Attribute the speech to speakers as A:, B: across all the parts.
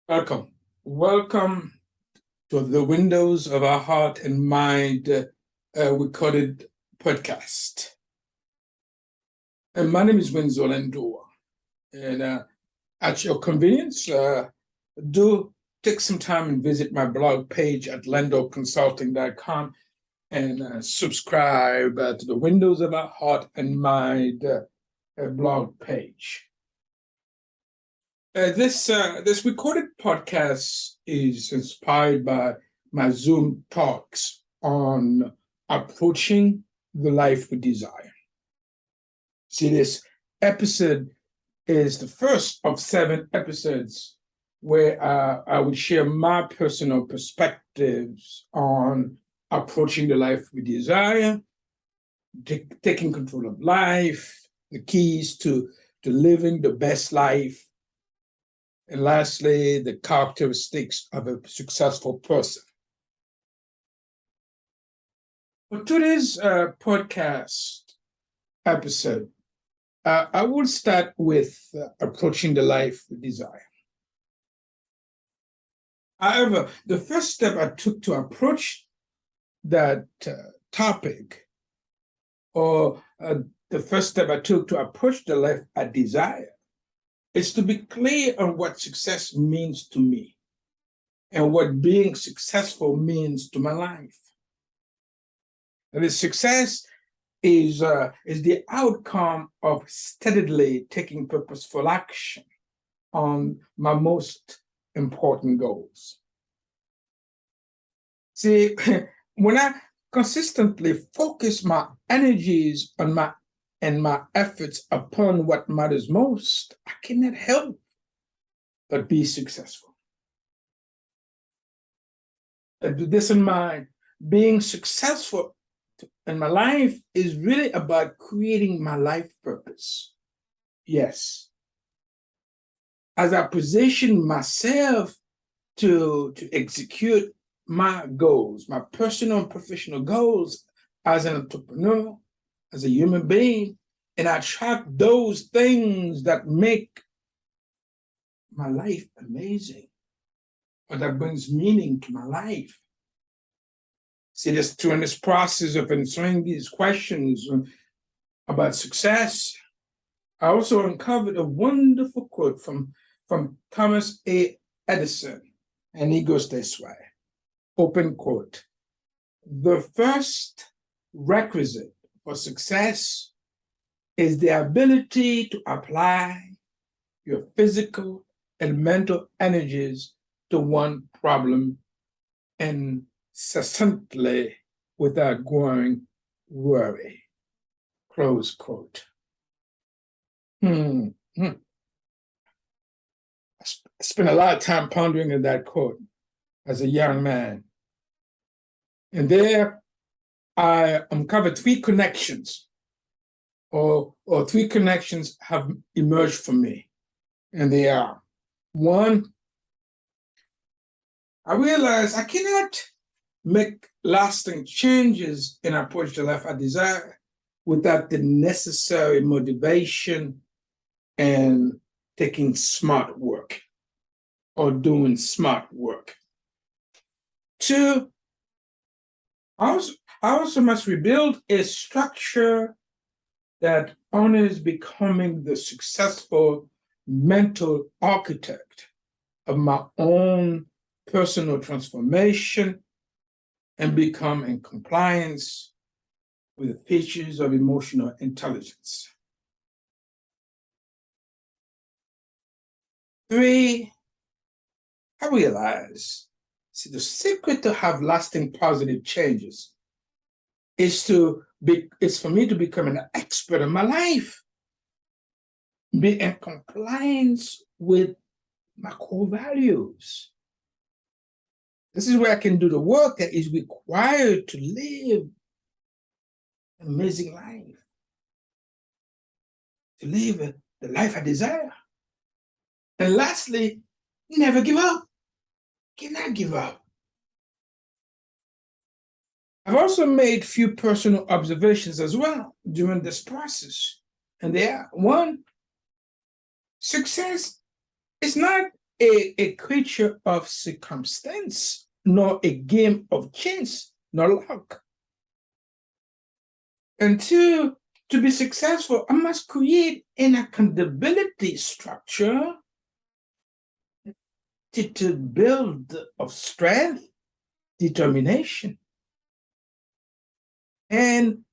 A: Welcome. Welcome to the Windows of Our Heart and Mind recorded podcast. And my name is Winslow Lendua. And at your convenience, do take some time and visit my blog page at lendoconsulting.com and subscribe to the Windows of Our Heart and Mind blog page. This recorded podcast is inspired by my Zoom talks on approaching the life we desire. See, this episode is the first of 7 episodes where I would share my personal perspectives on approaching the life we desire, taking control of life, the keys to living the best life, and lastly, the characteristics of a successful person. For today's podcast episode, I will start with approaching the life we desire. However, the first step I took to approach that topic, or the first step I took to approach the life I desire, is to be clear on what success means to me and what being successful means to my life. And the success is the outcome of steadily taking purposeful action on my most important goals. See, when I consistently focus my energies on my efforts upon what matters most, I cannot help but be successful. And with this in mind, being successful in my life is really about creating my life purpose. Yes. As I position myself to execute my goals, my personal and professional goals as an entrepreneur, as a human being, and I track those things that make my life amazing, or that brings meaning to my life. See, during this process of answering these questions about success, I also uncovered a wonderful quote from Thomas A. Edison, and he goes this way, open quote: "The first requisite for success is the ability to apply your physical and mental energies to one problem incessantly without growing weary." Close quote. I spent a lot of time pondering on that quote as a young man. And there I uncovered 3 connections, or 3 connections have emerged for me. And they are: 1, I realized I cannot make lasting changes in approach to life I desire without the necessary motivation and taking smart work or doing smart work. 2, I also must rebuild a structure that honors becoming the successful mental architect of my own personal transformation and become in compliance with the features of emotional intelligence. 3, I realize, see, the secret to have lasting positive changes is for me to become an expert in my life, be in compliance with my core values. This is where I can do the work that is required to live an amazing life, to live the life I desire. And lastly, never give up. Cannot give up. I've also made few personal observations as well during this process. And they are: 1, success is not a creature of circumstance, nor a game of chance, nor luck. And to be successful, I must create an accountability structure to build of strength, determination, and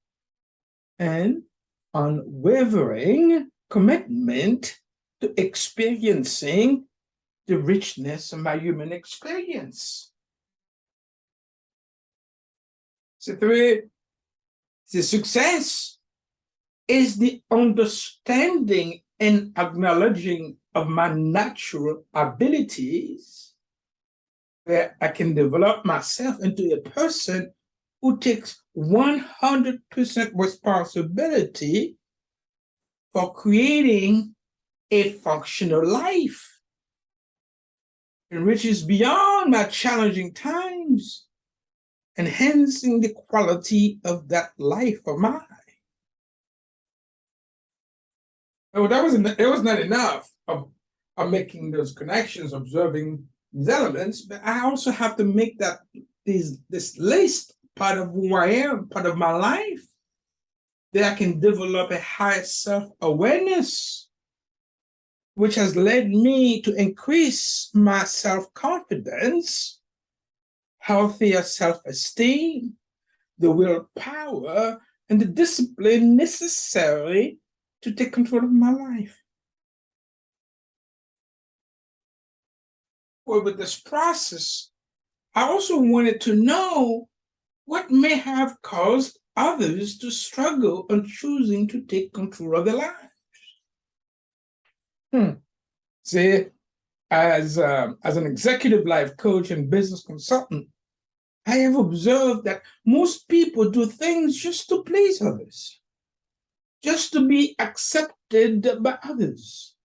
A: unwavering commitment to experiencing the richness of my human experience. So the success is the understanding and acknowledging of my natural abilities, where I can develop myself into a person who takes 100% responsibility for creating a functional life, and which is beyond my challenging times, enhancing the quality of that life of mine. Oh, it was not enough of making those connections, observing these elements, but I also have to make this list part of who I am, part of my life, that I can develop a higher self-awareness, which has led me to increase my self-confidence, healthier self-esteem, the willpower, and the discipline necessary to take control of my life. Well, with this process, I also wanted to know what may have caused others to struggle on choosing to take control of their lives. See, as an executive life coach and business consultant, I have observed that most people do things just to please others, just to be accepted by others,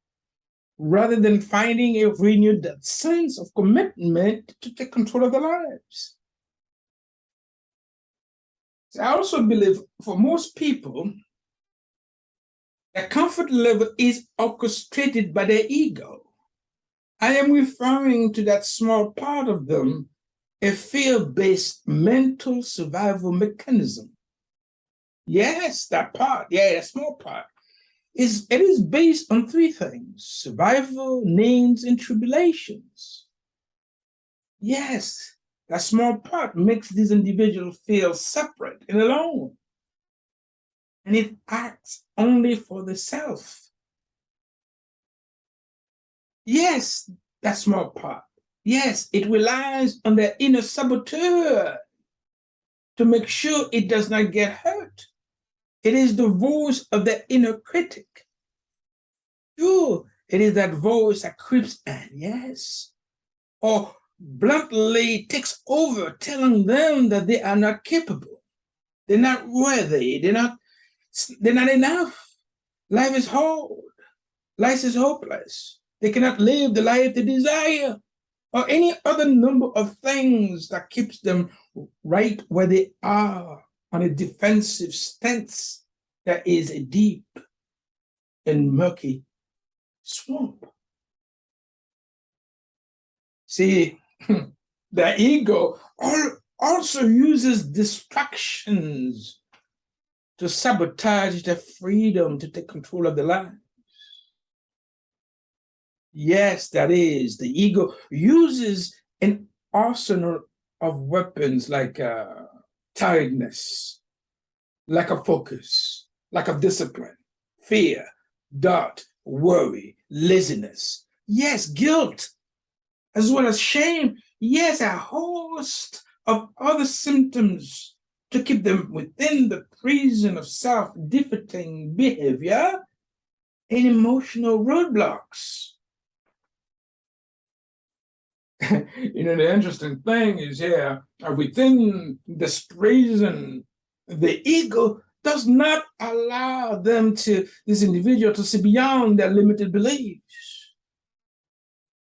A: rather than finding a renewed sense of commitment to take control of their lives. So I also believe for most people, their comfort level is orchestrated by their ego. I am referring to that small part of them, a fear-based mental survival mechanism. Yes, that part, that small part. It is based on three things: survival, needs, and tribulations. Yes, that small part makes these individuals feel separate and alone. And it acts only for the self. Yes, that small part. Yes, it relies on the inner saboteur to make sure it does not get hurt. It is the voice of the inner critic. Sure, it is that voice that creeps in, yes, or bluntly takes over, telling them that they are not capable, they're not worthy, they're not enough. Life is hard. Life is hopeless. They cannot live the life they desire, or any other number of things that keeps them right where they are, on a defensive stance that is a deep and murky swamp. See, the ego also uses distractions to sabotage their freedom to take control of the life. Yes, that is. The ego uses an arsenal of weapons like tiredness, lack of focus, lack of discipline, fear, doubt, worry, laziness. Yes, guilt, as well as shame. Yes, a host of other symptoms to keep them within the prison of self-defeating behavior and emotional roadblocks. The interesting thing is within this prison, the ego does not allow this individual to see beyond their limited beliefs.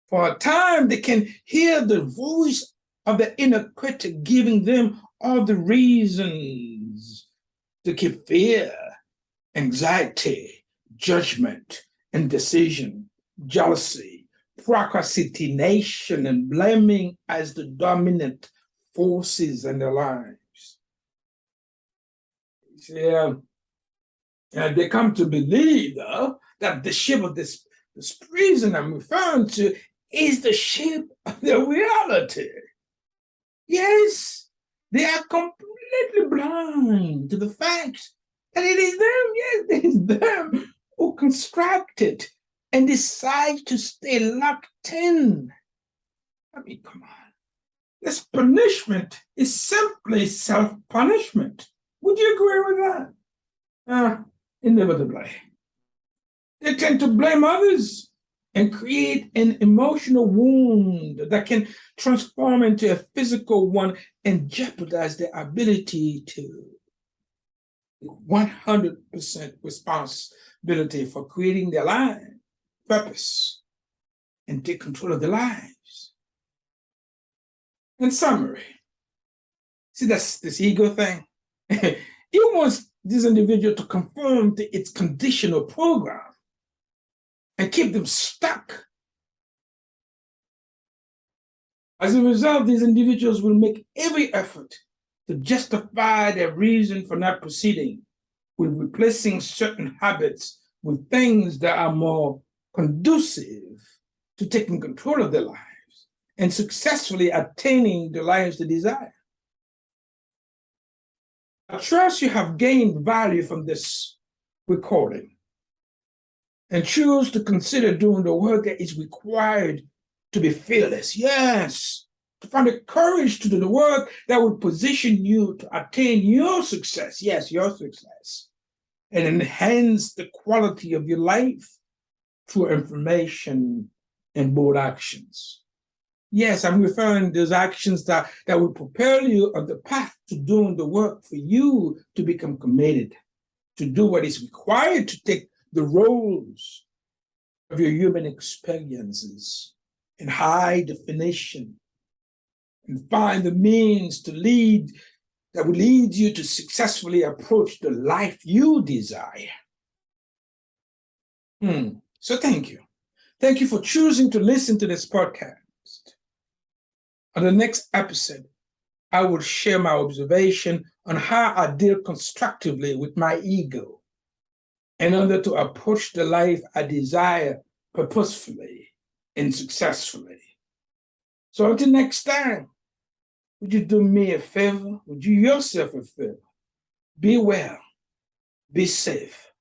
A: For a time, they can hear the voice of the inner critic giving them all the reasons to keep fear, anxiety, judgment, indecision, jealousy, procrastination and blaming as the dominant forces in their lives. See, they come to believe, though, that the shape of this prison I'm referring to is the shape of their reality. Yes, they are completely blind to the fact that it is them, yes, it is them who construct it and decide to stay locked in. I mean, come on. This punishment is simply self-punishment. Would you agree with that? Inevitably. They tend to blame others and create an emotional wound that can transform into a physical one and jeopardize their ability to 100% responsibility for creating their life, purpose, and take control of their lives. In summary, see, that's this ego thing. It wants this individual to conform to its conditional program and keep them stuck. As a result, these individuals will make every effort to justify their reason for not proceeding, with replacing certain habits with things that are more conducive to taking control of their lives and successfully attaining the lives they desire. I trust you have gained value from this recording and choose to consider doing the work that is required to be fearless. Yes, to find the courage to do the work that will position you to attain your success. Yes, your success. And enhance the quality of your life through information and bold actions. Yes, I'm referring to those actions that will propel you on the path to doing the work for you to become committed, to do what is required to take the roles of your human experiences in high definition and find the means to lead that will lead you to successfully approach the life you desire. So thank you. Thank you for choosing to listen to this podcast. On the next episode, I will share my observation on how I deal constructively with my ego in order to approach the life I desire purposefully and successfully. So until next time, would you do me a favor? Would you yourself a favor? Be well, be safe,